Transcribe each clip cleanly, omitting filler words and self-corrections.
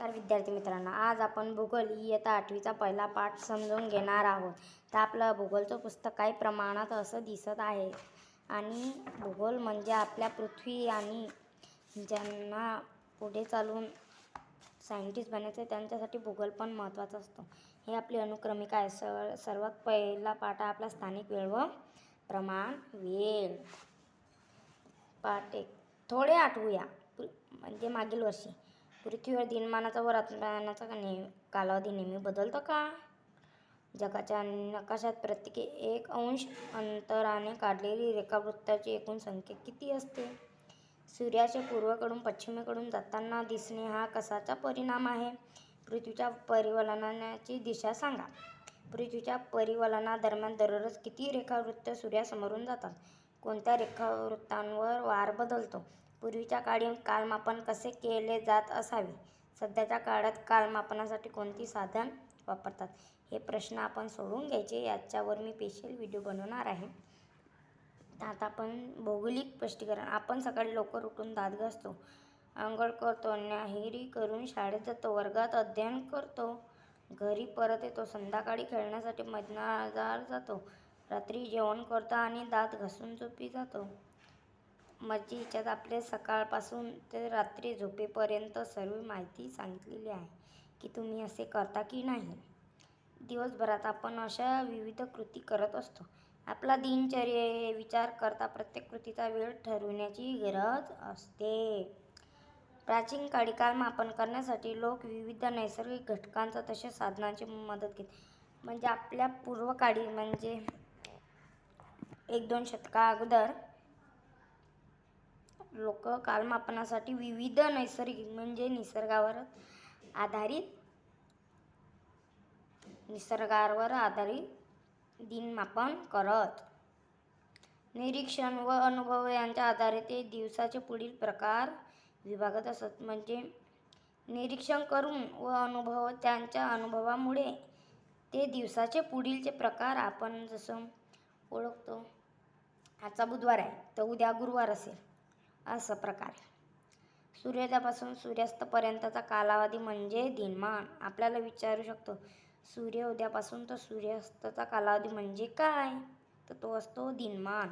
नमस्कार विद्यार्थी मित्रांनो, आज आपण भूगोल इयत्ता 8वीचा पहिला पाठ समजून घेणार आहोत. तर आपलं भूगोलचं पुस्तक काही प्रमाणात असं दिसत आहे. आणि भूगोल म्हणजे आपल्या पृथ्वी आणि ज्यांना पुढे चालून सायंटिस्ट बनायचं त्यांच्यासाठी भूगोल पण महत्त्वाचा असतो. हे आपली अनुक्रमिका आहे. सर्वात पहिला पाठ आपला स्थानिक वेळ व प्रमाण वेळ. पाठ 1 थोडे आठवूया. म्हणजे मागील वर्षी पृथ्वीवर दिनमानाचा व रात्रमानाचा कालावधी नेहमी बदलतो का? जगाच्या नकाशात प्रत्येकी 1 अंश अंतराने काढलेली रेखावृत्ताची एकूण संख्या किती असते? सूर्याचे पूर्वेकडून पश्चिमेकडून जाताना दिसणे हा कशाचा परिणाम आहे? पृथ्वीच्या परिवलनाची दिशा सांगा. पृथ्वीच्या परिवलनादरम्यान दररोज किती रेखावृत्त सूर्यासमोरून जातात? कोणत्या रेखावृत्तांवर वार बदलतो? पूर्वीच्या काळी कालमापन कसे केले जात असावे? सध्याच्या काळात कालमापनासाठी कोणती साधन वापरतात? हे प्रश्न आपण सोडवून घ्यायचे. याच्यावर मी स्पेशल व्हिडिओ बनवणार आहे. आता आपण भौगोलिक स्पष्टीकरण. आपण सकाळी लवकर उठून दात घासतो, आंघोळ करतो, न्याहारी करून शाळेत जातो, वर्गात अध्ययन करतो, घरी परत येतो, संध्याकाळी खेळण्यासाठी मैदानावर जातो, रात्री जेवण करतो आणि दात घासून झोपी जातो. म्हणजे हिच्यात आपले सकाळपासून ते रात्री झोपेपर्यंत सर्व माहिती सांगितलेली आहे की तुम्ही असे करता की नाही. दिवसभरात आपण अशा विविध कृती करत असतो. आपला दिनचर्या विचार करता प्रत्येक कृतीचा वेळ ठरविण्याची गरज असते. प्राचीन काळी कालमापन करण्यासाठी लोक विविध नैसर्गिक घटकांचा तसेच साधनांची मदत घेत. म्हणजे आपल्या पूर्वकाळी म्हणजे 1-2 शतका अगोदर लोक कालमापनासाठी विविध नैसर्गिक म्हणजे निसर्गावर आधारित दिनमापन करत. निरीक्षण व अनुभव यांच्या आधारे ते दिवसाचे पुढील प्रकार विभागत असत. म्हणजे निरीक्षण करून व अनुभव त्यांच्या अनुभवामुळे ते दिवसाचे पुढीलचे प्रकार आपण जसं ओळखतो. आजचा बुधवार आहे तर उद्या गुरुवार असेल असं प्रकारे. सूर्योदयापासून सूर्यास्तापर्यंतचा कालावधी म्हणजे दिनमान. आपल्याला विचारू शकतो सूर्योदयापासून तर सूर्यास्ताचा कालावधी म्हणजे काय? तर तो असतो दिनमान.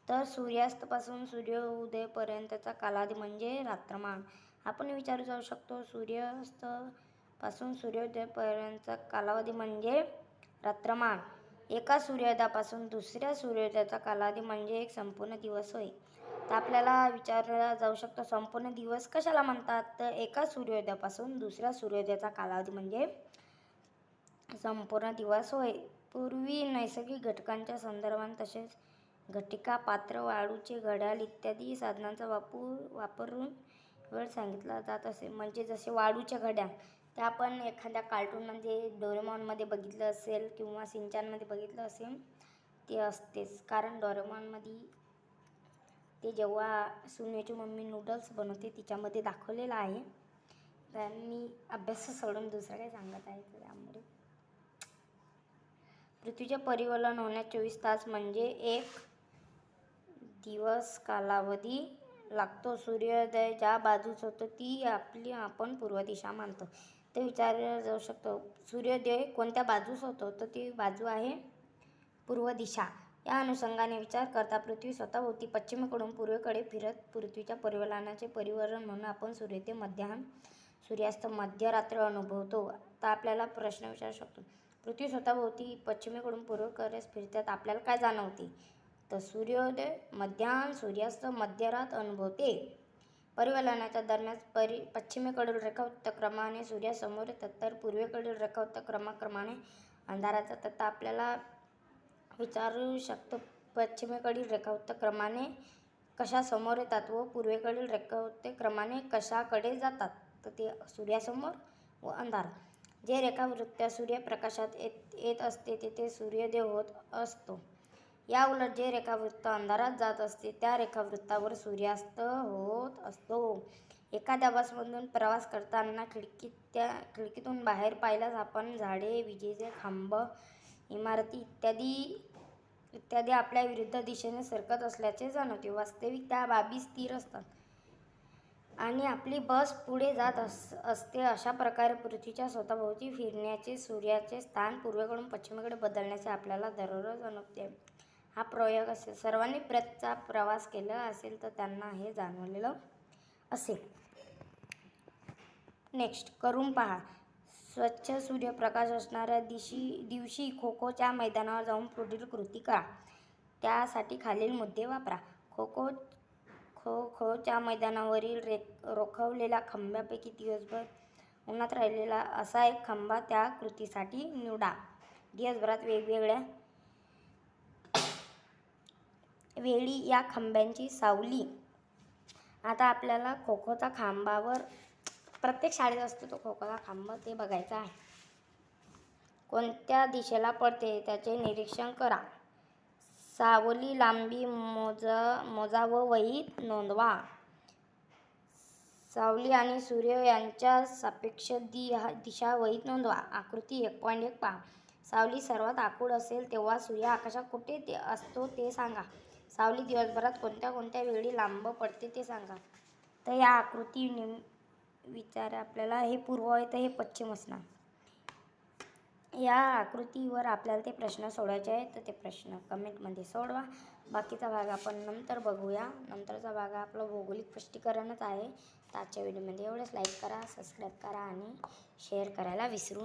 तर सूर्यास्तापासून सूर्योदयापर्यंतचा कालावधी म्हणजे रात्रमान. आपण विचारू जाऊ शकतो सूर्यास्तापासून सूर्योदयापर्यंतचा कालावधी म्हणजे रात्रमान. एका सूर्योदयापासून दुसऱ्या सूर्योदयाचा कालावधी म्हणजे एक संपूर्ण दिवस होय. तर आपल्याला विचारला जाऊ शकतो संपूर्ण दिवस कशाला म्हणतात? तर एका सूर्योदयापासून दुसऱ्या सूर्योदयाचा कालावधी म्हणजे संपूर्ण दिवस होय. पूर्वी नैसर्गिक घटकांच्या संदर्भात तसेच घटिका, पात्र, वाळूचे घड्याळ इत्यादी साधनांचा वापरून वेळ सांगितला जात असे. म्हणजे जसे वाळूचे घड्याळ ते आपण एखाद्या कार्टूनमध्ये डोरेमॉनमध्ये बघितलं असेल किंवा सिंचानमध्ये बघितलं असेल ते असतेच. कारण डोरेमॉनमध्ये ते जेव्हा सुनेची मम्मी नूडल्स बनवते तिच्यामध्ये दाखवलेलं आहे. त्यांनी अभ्यास सोडून दुसरं काही सांगत आहे. त्यामुळे पृथ्वीचे परिवलन होण्यास 24 तास म्हणजे 1 दिवस कालावधी लागतो. सूर्योदय ज्या बाजूस होतो ती आपण पूर्व दिशा मानतो. ते विचारला जाऊ शकतो सूर्योदय कोणत्या बाजूस होतो? तर ती बाजू आहे पूर्व दिशा. या अनुषंगाने विचार करता पृथ्वी स्वतःभोवती पश्चिमेकडून पूर्वेकडे फिरत पूर्वीच्या परिवलनाचे परिवरण म्हणून आपण सूर्योदय, मध्यान्ह, सूर्यास्त, मध्यरात्र अनुभवतो. तर आपल्याला प्रश्न विचारू शकतो पृथ्वी स्वतःभोवती पश्चिमेकडून पूर्वेकडे फिरतात आपल्याला काय जाणवते? तर सूर्योदय, मध्यान्ह, सूर्यास्त, मध्यरात्र अनुभवते. परिवलनाच्या दरम्यान पश्चिमेकडील रेखावृत्त क्रमाने सूर्यासमोर येतात तर पूर्वेकडील रेखावृत्त क्रमाक्रमाने अंधारात जातात. तर आपल्याला विचारू शकतो पश्चिमेकडील रेखावृत्त क्रमाने कशा समोर येतात व पूर्वेकडील रेखावृत्त क्रमाने कशाकडे जातात? तर ते सूर्यासमोर व अंधारात. जे रेखावृत्त सूर्यप्रकाशात येत असते तेथे सूर्योदय होत असतो. या उलट जे रेखावृत्त अंधारात जात असते त्या रेखावृत्तावर सूर्यास्त होत असतो. एखाद्या बसमधून प्रवास करताना खिडकीतून बाहेर पाहिल्यास आपण झाडे, विजेचे खांब, इमारती इत्यादी आपल्या विरुद्ध दिशेने सरकत असल्याचे जाणवते. वास्तविक त्या बाबी स्थिर असतात. आणि आपली बस पुढे जात असते. अशा प्रकारे पृथ्वीच्या स्वतःभोवती फिरण्याचे सूर्याचे स्थान पूर्वेकडून पश्चिमेकडे बदलण्याचे आपल्याला दररोज अनुभवते. हा प्रयोग असेल. सर्वांनी ब्रेथचा प्रवास केला असेल तर त्यांना हे जाणवलेलं असेल. नेक्स्ट करून पहा. स्वच्छ सूर्यप्रकाश असणाऱ्या दिवशी खो खोच्या मैदानावर जाऊन पुढील कृती करा. त्यासाठी खालील मुद्दे वापरा. खो खोच्या मैदानावरील रोखवलेल्या खांबापैकी दिवसभर उन्हात राहिलेला असा एक खांबा त्या कृतीसाठी निवडा. दिवसभरात वेगवेगळ्या वेळी या खांबाची सावली. आता आपल्याला खो खोचा खांबावर प्रत्येक शाळेत असतो तो खो खोचा खांब, ते बघायचा आहे. कोणत्या दिशेला पडते त्याचे निरीक्षण करा. सावली लांबी मोजा व वहीत नोंदवा. सावली आणि सूर्य यांच्या सापेक्ष दिशा वहीत नोंदवा. आकृती 1.1 पहा. सावली सर्वात आखूड असेल तेव्हा सूर्य आकाशात कुठे असतो ते सांगा. सावली दिवसभरात कोणत्या कोणत्या वेळी लांब पडते ते सांगा. तर या आकृती विचार आपल्याला हे पूर्व आहे तर हे पश्चिम असणार. या आकृतीवर आपल्याला ते प्रश्न सोडवायचे आहेत, तर ते प्रश्न कमेंटमध्ये सोडवा. बाकीचा भाग आपण नंतर बघूया. नंतरचा भाग आपला भौगोलिक स्पष्टीकरणच आहे. तर आजच्या व्हिडिओमध्ये एवढंच. लाईक करा, सबस्क्राईब करा आणि शेअर करायला विसरू